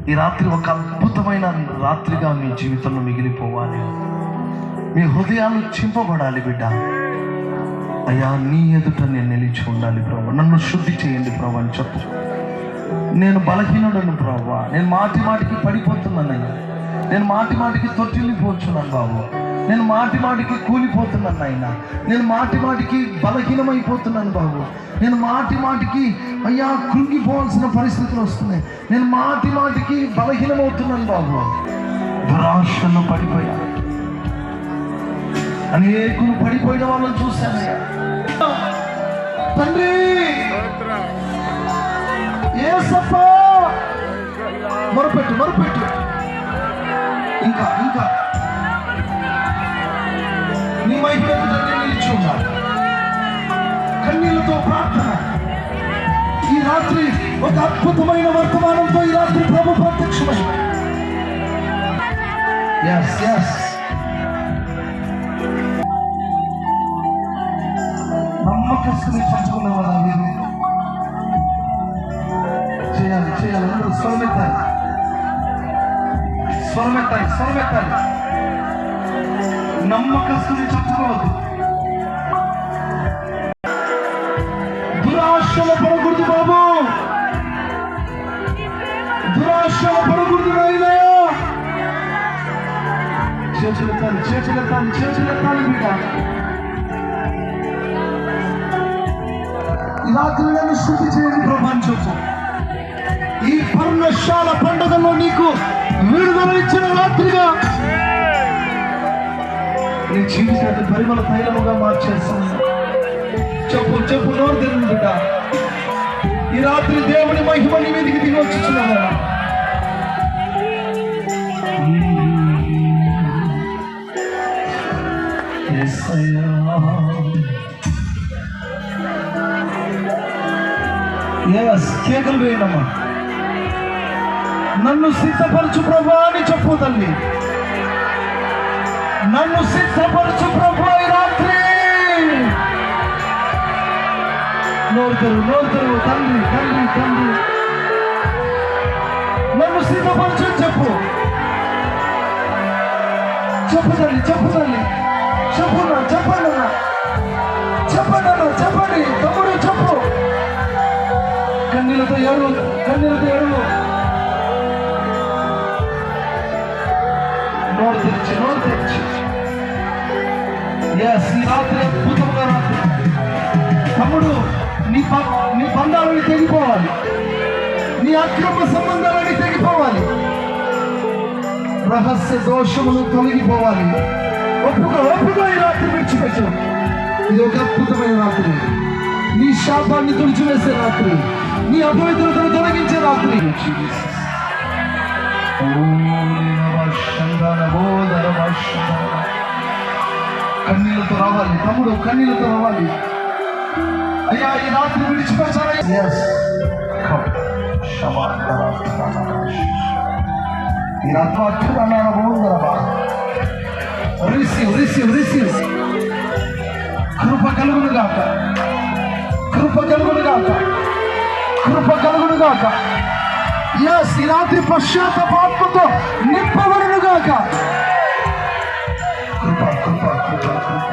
ఈ రాత్రి ఒక అద్భుతమైన రాత్రిగా మీ జీవితంలో మిగిలిపోవాలి. మీ హృదయాలు చింపబడాలి. బిడ్డ, అయ్యా నీ ఎదుట నేను నిలిచి ఉండాలి ప్రభు, నన్ను శుద్ధి చేయండి ప్రభు అని చెప్పు. నేను బలహీనుడను ప్రభు, నేను మాటి మాటికి పడిపోతున్నానయ్యా, నేను మాటి మాటికి తొట్టిల్లిపోతున్నాను బాబు, నేను మాటి మాటికి కూలిపోతున్నాను అయినా, నేను మాటి మాటికి బలహీనమైపోతున్నాను బాబు, నేను మాటి మాటికి అయ్యా కృంగిపోవాల్సిన పరిస్థితులు వస్తున్నాయి, నేను మాటి మాటికి బలహీనమవుతున్నాను బాబు. దురాశలో పడిపోయా, అనేకులు పడిపోయిన వాళ్ళని చూశానయ్యా. తండ్రి యేసప్పా, మొరపెట్టు మొరపెట్టు, ఇంకా ఇంకా నీ మహిమ నిలిచి ఉండాలి. కన్నీళ్లతో ప్రార్థన. ఈ రాత్రి ఒక అద్భుతమైన వర్తమానంతో ఈ రాత్రి ప్రభు ప్రత్యక్షమైన నమ్మకస్తుని పంచుకునే వాళ్ళ చేయాలి చేయాలి. అందరూ స్వరమెత్తాలి స్వరమెత్తాలి స్వరమెత్తాలి. నమ్మకస్తుని చెప్పుకోవద్దు, దురాశలో పడకూడదు బాబు, దురాశలో పడకూడదు నాయనా. చేతులెత్తాలి చేతులెత్తాలి చేతులెత్తాలి. బిడ్డ, ఈ రాత్రి నన్ను శుద్ధి చేయండి ప్రభు అని చెప్పు. ఈ పర్ణశాల పండుగలో నీకు విడుదల ఇచ్చిన రాత్రిగా నీ జీవితాన్ని పరిమళ తైలముగా మార్చేస్తాను. చెప్పు చెప్పు, నోరు తెరువు బిడ్డ. ఈ రాత్రి దేవుని మహిమ నీ మీదికి దిగి వచ్చుచున్నావా? కేకలు వేయనమ్మా. నన్ను సిద్ధపరచు ప్రభు అని చెప్పు తల్లి, నన్ను సిద్ధపరచు ప్రభు. ఈ రాత్రి నోరుతరు నోరుతరు తండ్రి తండ్రి తండ్రి, నన్ను సిద్ధపరచు చెప్పు. చెప్పు తల్లి చెప్పు తల్లి, చెప్పున్నా చెప్పండి అన్నా, చెప్పండి అన్నా చెప్పండి. తమ్ముడు చెప్పు. కన్నీలతో ఏడు, కన్నీలతో ఏడు. నోరు తెరిచి నోరు తెరిచి. ఈ రాత్రి అద్భుతంగా రాత్రి. తమ్ముడు, నీ బంధాలని తెగిపోవాలి, నీ అక్రమ సంబంధాలని తెగిపోవాలి, రహస్య దోషములు తొలగిపోవాలి. ఒప్పుగా ఒప్పుగా ఈ రాత్రి విడిచిపెట్టు. ఇది ఒక అద్భుతమైన రాత్రి, నీ శాపాన్ని తుడిచివేసే రాత్రి, నీ అపవిత్రతను తొలగించే రాత్రి. కన్నీళ్లతో రావాలి తమ్ముడు, కన్నీళ్లతో రావాలి. అయ్యా ఈ రాత్రి విడిచిపెట్టాలి. ఈ రాత్రి అట్టుదన్నారా? Receive receive receive. కృప కలుగును గాక, కృప కలుగును గాక, కృప కలుగును గాక. ఈ రాత్రి పశ్చాత్తాపంతో నింపబడును గాక. కృప కృప కృప కృప.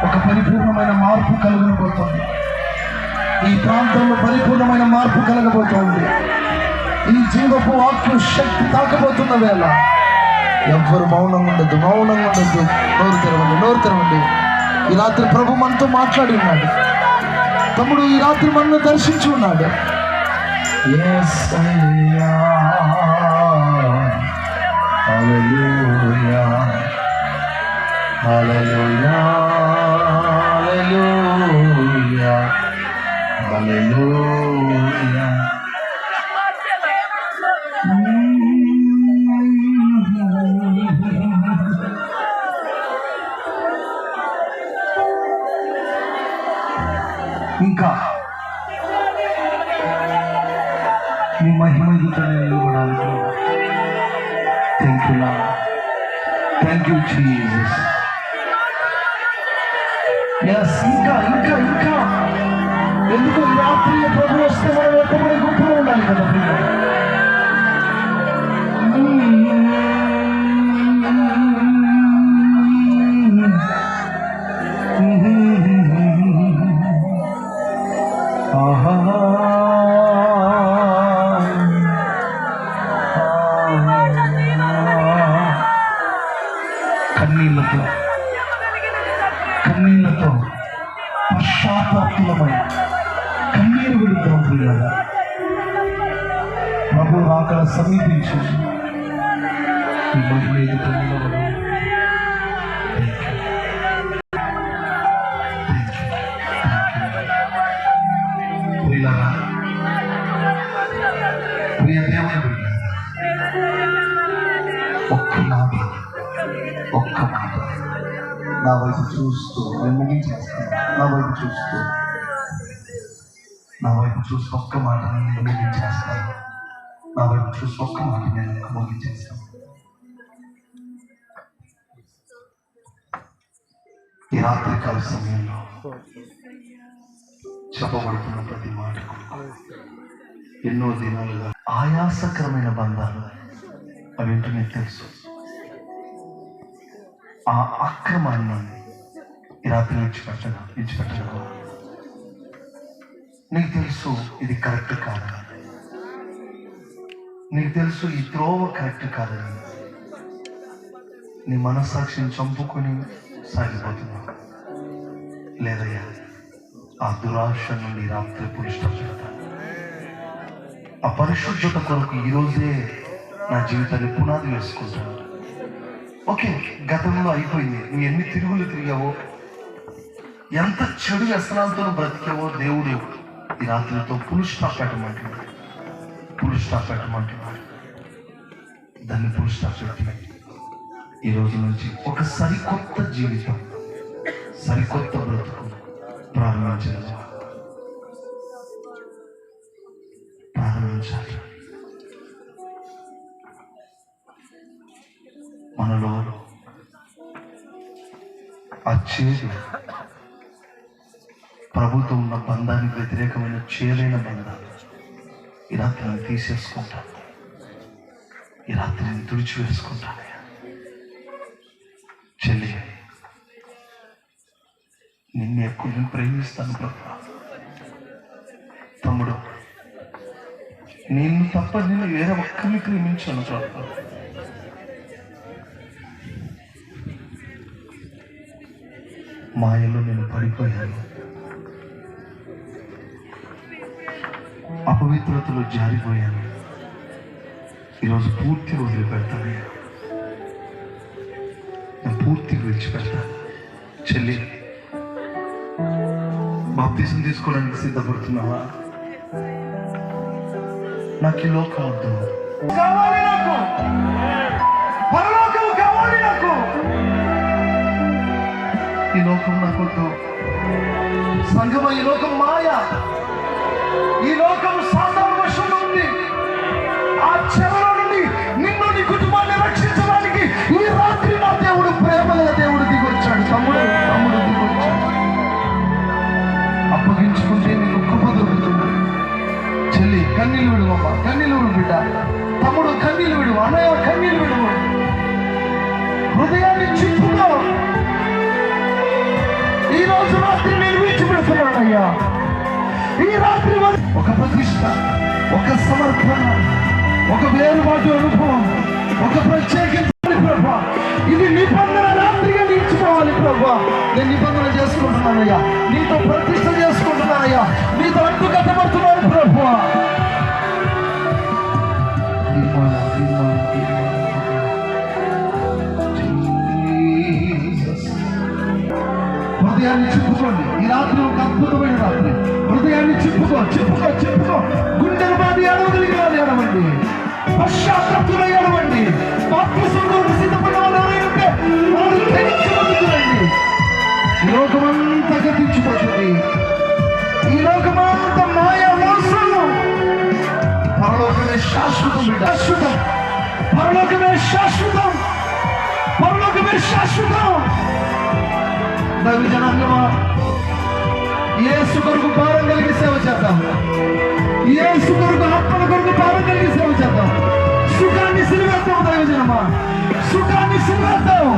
ఒక పరిపూర్ణమైన మార్పు కలుగబోతోంది ఈ ప్రాంతంలో, పరిపూర్ణమైన మార్పు కలగబోతోంది. ఈ జీవపు వాక్కు శక్తి తాకబోతున్న వేళ ఎవ్వరు మౌనంగా ఉండద్దు, మౌనంగా ఉండద్దు. నోరు తెరవండి, నోరు తెరవండి. ఈ రాత్రి ప్రభు మనతో మాట్లాడి ఉన్నాడు. తమ్ముడు, ఈ రాత్రి మనల్ని దర్శించి ఉన్నాడు. హల్లెలూయా హల్లెలూయా హల్లెలూయా హల్లెలూయా. ఇంకా నీ మహిమ నిలబడాలి. Thank you lord, thank you Jesus. ఇంకా ఇంకా ఇంకా ఎందుకు రాత్రి ప్రభు వస్తే మనం ఎక్కడ గుంపులో ఉండాలి కదా. ప్రభు రాకడ సమీపించింది. ఈ మహిళ ఎదుట నిలబడు. ప్రియ దేవుని బిడ్డ, ఒక్క మాట నా వైపు చూస్తూ నేను ముగించేస్తాను. నా వైపు చూస్తూ ఒక్క మాట నేను ముగించేస్తాను. నా వైపు చూస్తూ ఒక్క మాట నేను ముగించేస్తాను. ఈ రాత్రికాల సమయంలో చెప్పబడుతున్న ప్రతి మాటకు ఎన్నో దినాలుగా ఆయాసకరమైన బంధాలు అవేంటో నీకు తెలుసు. ఆ అక్రమాన్ని ఈ రాత్రి విడిచిపెట్టగలవా? నీకు తెలుసు ఇది కరెక్ట్ కాదు, నీకు తెలుసు ఈ త్రోవ కరెక్ట్ కాదని నీ మనస్సాక్షిని చంపుకొని సాగిపోతున్నావు. లేదయ్యా, ఆ దురాశ నుండి రాత్రి పురుషిస్తాను. ఆ పరిశుద్ధత కొరకు ఈరోజే నా జీవితాన్ని పునాది వేసుకుంటాను. ఓకే, గతంలో అయిపోయింది. నువ్వు ఎన్ని తిరుగులు తిరిగావో, ఎంత చెడు వ్యసనాలతో బ్రతికావో దేవుడు ఈ రాత్రితో ఫుల్ స్టాప్ పెట్టమంటున్నాడు. దాన్ని ఫుల్ స్టాప్ పెట్టి ఈ రోజు నుంచి ఒక సరికొత్త జీవితం, సరికొత్త బ్రతుకు ప్రారంభించాలి. మనలో ఆ చేదు, ప్రభుత్వం ఉన్న బంధానికి వ్యతిరేకమైన చేదైన బంధాలు ఈ రాత్రిని తీసేసుకుంటాను. ఈ రాత్రిని తుడిచివేసుకుంటాను. చెల్లి, నిన్ను ఎక్కువ నేను ప్రేమిస్తాను ప్రభు. తమ్ముడు, నిన్ను తప్ప నేను వేరే ఒక్కరిని ప్రేమించాను ప్రభు. మాయలో నేను పడిపోయాను, అపవిత్రతలో జారిపోయాను. ఈరోజు పూర్తి వదిలిపెడతాను, నేను పూర్తిగా విడిచిపెడతాను. చెల్లి, బాప్తిజం తీసుకోవడానికి సిద్ధపడుతున్నావా? నాకు ఈ లోకం వద్దు, కావాలి నాకు పరలోకం కావాలి. నాకు ఈ లోకం నాకొద్దు. సంగమ, ఈ లోకం మాయ, ఈ లోకం సాతాను వశంలో ఉంది. ఆ చెరలో నుండి నిన్ను, నీ కుటుంబాన్ని రక్షించడానికి ఈ రాత్రి నా దేవుడు, ప్రేమల దేవుడు దిగొచ్చాడు. తమ్ముడు దిగొచ్చాడు. అప్పగించుకుంటే నీకు కృప దొరుకుతుంది. చెల్లి, కన్నీళ్ళు విడువమ్మ, కన్నీళ్ళు విడు బిడ్డ. తమ్ముడు, కన్నీళ్ళు విడువు. అన్నయ్య, కన్నీళ్ళు విడువు. హృదయాన్ని చింపుకో. ఈ రోజు రాత్రి నేను విడిచిపెడుతున్నానయ్యా. ఈ రాత్రి ఒక ప్రతిష్ట, ఒక సమర్పణ, ఒక వేరుబాటు అనుభవం, ఒక ప్రత్యేకించాలి ప్రభా. ఇది నిబంధన రాత్రిగా నిలిచిపోవాలి ప్రభా. నేను నిబంధన చేసుకుంటున్నానయ్యా, నీతో ప్రతిష్ట చేసుకుంటున్నానయ్యా, నీతో అడ్డు కట్టబడుతున్నాను ప్రభా. హృదయాన్ని చెప్పుకోండి. ఈ రాత్రి ఒక అద్భుతమైన రాత్రి. హృదయాన్ని చెప్పుకో. గుండెల బాధి అడవగలిగిన వాళ్ళు ఏడవండి, పశ్చాత్తాపంతో ఏడవండి. బాప్తిజంకు సిద్ధపడిన వాళ్ళు ఎవరైనా ఉంటే వాళ్ళు తెగించబడుతురండి. ఈ లోకమంతా గతించిపోతుంది. ఈ లోకమంతా మాయా మోసము. పరలోకమే శాశ్వతం బిడ్డ, శాశ్వతం. పరలోకమే శాశ్వతం. దైవ జనాంగమా, యేసు కొరకు భారం కలిగి సేవ చేద్దాం. యేసు కొరకు, ఆత్మల కొరకు భారం కలిగి సేవ చేద్దాం. సుఖాన్ని సిలివేద్దాం. దైవ జనమా, సుఖాన్ని సిలివేద్దాం.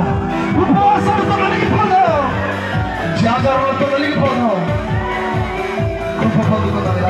ఉపవాసాలతో నలిగిపోదాం, జాగరణలతో నలిగిపోదాం. కృప పొందుకుందాం.